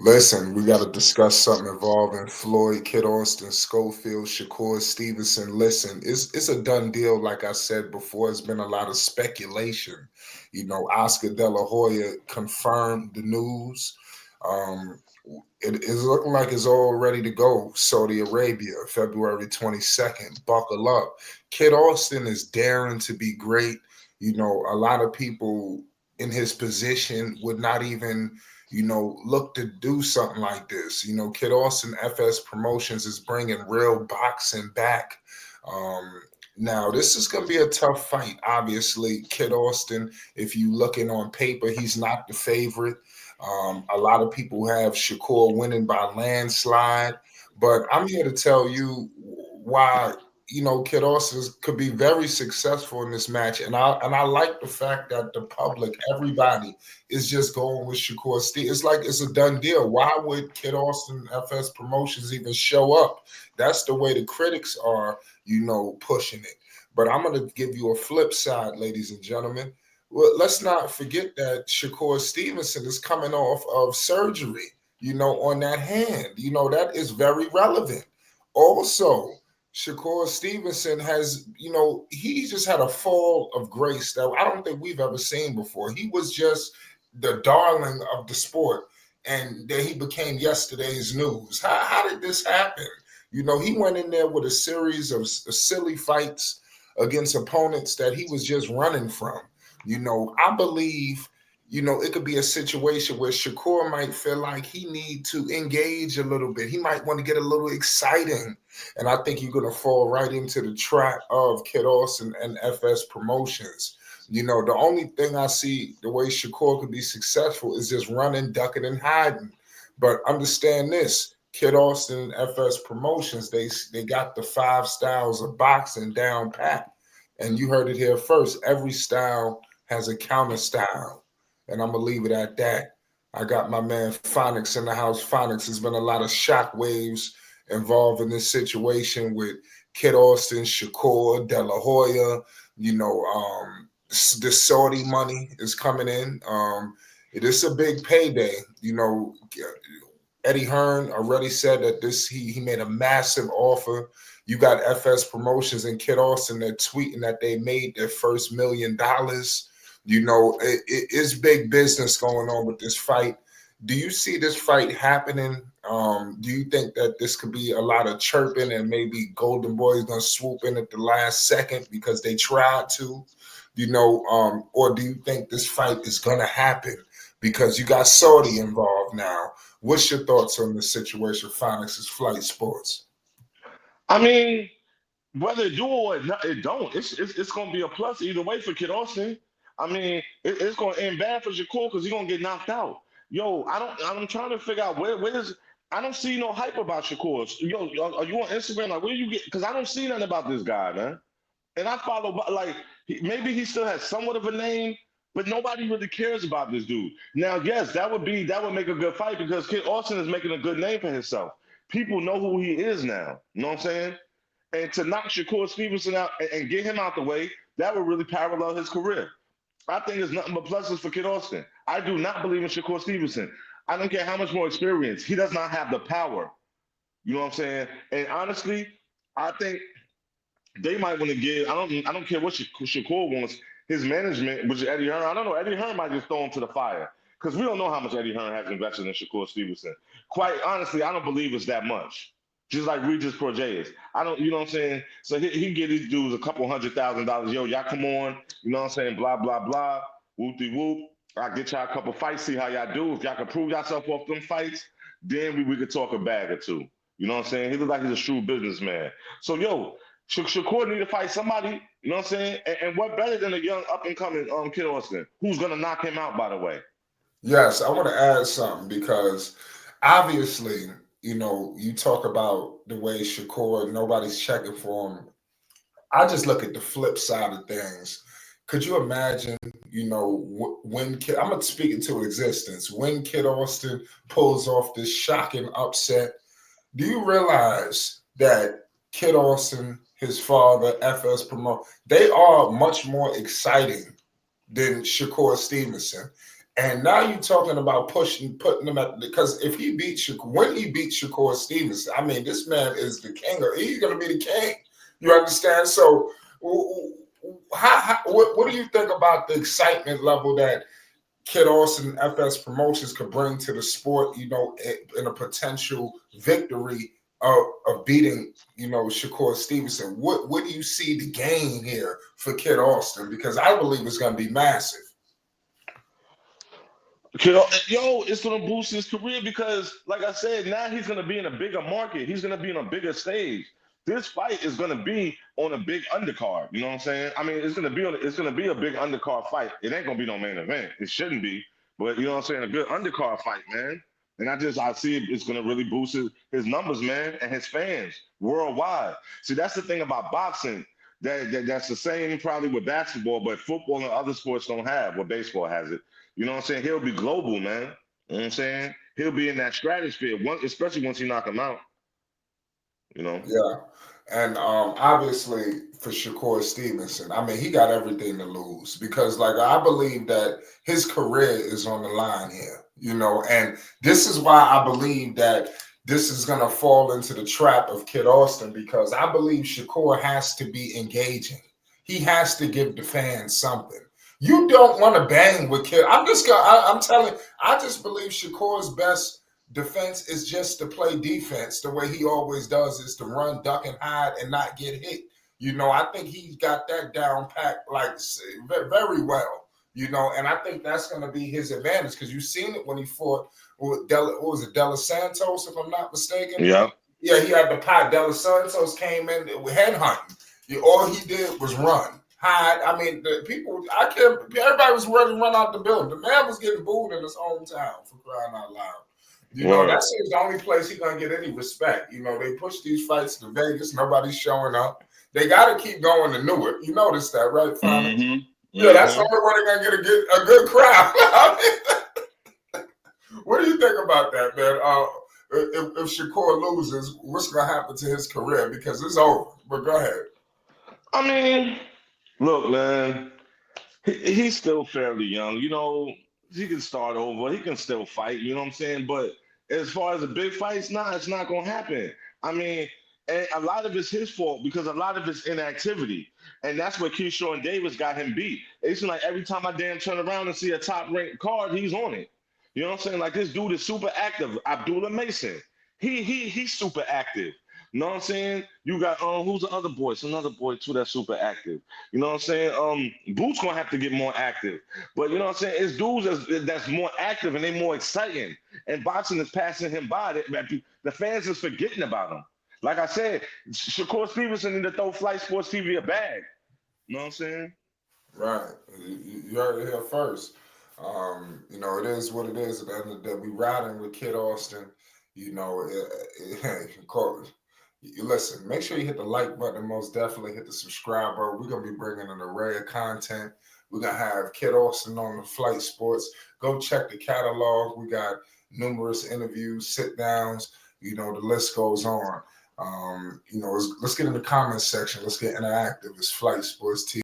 Listen, we got to discuss something involving Floyd, Kid Austin, Schofield, Shakur, Stevenson. Listen, it's a done deal. Like I said before, it's been a lot of speculation. Oscar De La Hoya confirmed the news. Um, it is looking like it's all ready to go. Saudi Arabia, February 22nd. Buckle up. Kid Austin is daring to be great. A lot of people in his position would not even look to do something like this. Kid Austin FS Promotions is bringing real boxing back. Um, Now, this is going to be a tough fight. Obviously, Kid Austin, if you looking on paper, he's not the favorite. A lot of people have Shakur winning by landslide, but I'm here to tell you why Kid Austin could be very successful in this match, and I like the fact that the public, everybody, is just going with Shakur Steve. It's like it's a done deal. Why would Kid Austin FS Promotions even show up? That's the way the critics are, pushing it. But I'm going to give you a flip side, ladies and gentlemen. Well, let's not forget that Shakur Stevenson is coming off of surgery, on that hand. That is very relevant. Also, Shakur Stevenson has, he just had a fall of grace that I don't think we've ever seen before. He was just the darling of the sport, and then he became yesterday's news. How did this happen? He went in there with a series of silly fights against opponents that he was just running from. I believe, it could be a situation where Shakur might feel like he need to engage a little bit. He might want to get a little exciting. And I think you're going to fall right into the trap of Kid Austin and FS Promotions. The only thing I see the way Shakur could be successful is just running, ducking, and hiding. But understand this. Kid Austin and FS Promotions, they got the 5 styles of boxing down pat. And you heard it here first. Every style has a counter style. And I'm going to leave it at that. I got my man Phonics in the house. Phonics, has been a lot of shock waves involved in this situation with Kid Austin, Shakur, De La Hoya. The Saudi money is coming in. It is a big payday. Eddie Hearn already said that he made a massive offer. You got FS Promotions and Kid Austin that tweeting that they made their first $1 million. It's big business going on with this fight. Do you see this fight happening? Do you think that this could be a lot of chirping and maybe Golden Boy is going to swoop in at the last second because they tried to? Or do you think this fight is going to happen because you got Saudi involved now? What's your thoughts on this situation, Phonics' Flight Sports? I mean, whether it do or it don't, it's gonna be a plus either way for Kid Austin. I mean, it's gonna end bad for Shakur because he's gonna get knocked out. Yo, I'm trying to figure out where's I don't see no hype about Shakur. Yo, are you on Instagram? Like, where you get? Because I don't see nothing about this guy, man. And I follow, like, maybe he still has somewhat of a name, but nobody really cares about this dude. Now, yes, that would make a good fight because Kid Austin is making a good name for himself. People know who he is now. You know what I'm saying? And to knock Shakur Stevenson out and get him out the way, that would really parallel his career. I think there's nothing but pluses for Kid Austin. I do not believe in Shakur Stevenson. I don't care how much more experience. He does not have the power. You know what I'm saying? And honestly, I think they might want to give. I don't care what Shakur wants. His management, which is Eddie Hearn. I don't know. Eddie Hearn might just throw him to the fire because we don't know how much Eddie Hearn has invested in Shakur Stevenson. Quite honestly, I don't believe it's that much. Just like Regis Projeas. I don't, you know what I'm saying? So he get these dudes a couple $100,000. Yo, y'all come on, you know what I'm saying? Blah, blah, blah. Whoop de whoop. I'll get y'all a couple fights, see how y'all do. If y'all can prove yourself off them fights, then we could talk a bag or two. You know what I'm saying? He looks like he's a shrewd businessman. So, yo, Shakur need to fight somebody, you know what I'm saying? And what better than a young up and coming Kid Austin, who's gonna knock him out, by the way. Yes, I want to add something because obviously, you talk about the way Shakur, nobody's checking for him. I just look at the flip side of things. Could you imagine, when I'm going to speak into existence, when Kid Austin pulls off this shocking upset, do you realize that Kid Austin, his father, FS Promo, they are much more exciting than Shakur Stevenson? And now you're talking about putting him at, because if he beats Shakur, when he beats Shakur Stevenson, I mean, this man is the king. He's going to be the king. You understand? So, what do you think about the excitement level that Kid Austin FS Promotions could bring to the sport? You know, in a potential victory of beating, you know, Shakur Stevenson. What do you see the gain here for Kid Austin? Because I believe it's going to be massive. Yo, it's gonna boost his career because, like I said, now he's gonna be in a bigger market. He's gonna be on a bigger stage. This fight is gonna be on a big undercard. You know what I'm saying? I mean, it's gonna be a big undercard fight. It ain't gonna be no main event. It shouldn't be, but you know what I'm saying? A good undercard fight, man. And I see it's gonna really boost his numbers, man, and his fans worldwide. See, that's the thing about boxing. That's the same probably with basketball, but football and other sports don't have what baseball has it. You know what I'm saying? He'll be global, man. You know what I'm saying? He'll be in that stratosphere, especially once you knock him out. You know? Yeah. And obviously for Shakur Stevenson, I mean, he got everything to lose because, like, I believe that his career is on the line here, you know, and this is why I believe that this is going to fall into the trap of Kid Austin because I believe Shakur has to be engaging. He has to give the fans something. You don't want to bang with Kid. I'm telling, I just believe Shakur's best defense is just to play defense the way he always does, is to run, duck, and hide and not get hit. You know, I think he's got that down packed like very well. You know, and I think that's going to be his advantage because you've seen it when he fought with what was it, De Los Santos, if I'm not mistaken. Yeah. Yeah, he had the pot. De Los Santos came in with headhunting. All he did was run, hide. I mean, the people, I can't. Everybody was ready to run out the building. The man was getting booed in his hometown for crying out loud. You know, Word. that seems the only place he's gonna get any respect. You know, they push these fights to Vegas, nobody's showing up. They gotta keep going to Newark. You noticed that, right, Fonny? Mm-hmm. Yeah, that's the Mm-hmm. only way they're gonna get a good crowd. What do you think about that, man? If Shakur loses, what's gonna happen to his career? Because it's over. But go ahead. I mean, look, man, he's still fairly young. You know, he can start over. He can still fight. You know what I'm saying? But as far as the big fights, nah, it's not gonna happen. I mean, and a lot of it's his fault because a lot of it's inactivity, and that's what Keyshawn and Davis got him beat. It's like every time I damn turn around and see a top ranked card, he's on it. You know what I'm saying? Like this dude is super active. Abdullah Mason, he's super active. You know what I'm saying? You got who's the other boy? It's another boy too that's super active. You know what I'm saying? Boots gonna have to get more active. But you know what I'm saying? It's dudes that's more active and they more exciting. And boxing is passing him by. The fans is forgetting about him. Like I said, Shakur Stevenson need to throw Flight Sports TV a bag. You know what I'm saying? Right. You heard it here first. You know, it is what it is. At the end of the day, we riding with Kid Austin. You know, you listen, make sure you hit the like button. Most definitely hit the subscribe button. We're going to be bringing an array of content. We're going to have Kid Austin on the Flight Sports. Go check the catalog. We got numerous interviews, sit downs. You know, the list goes on. You know, let's get in the comments section. Let's get interactive. It's Flight Sports TV.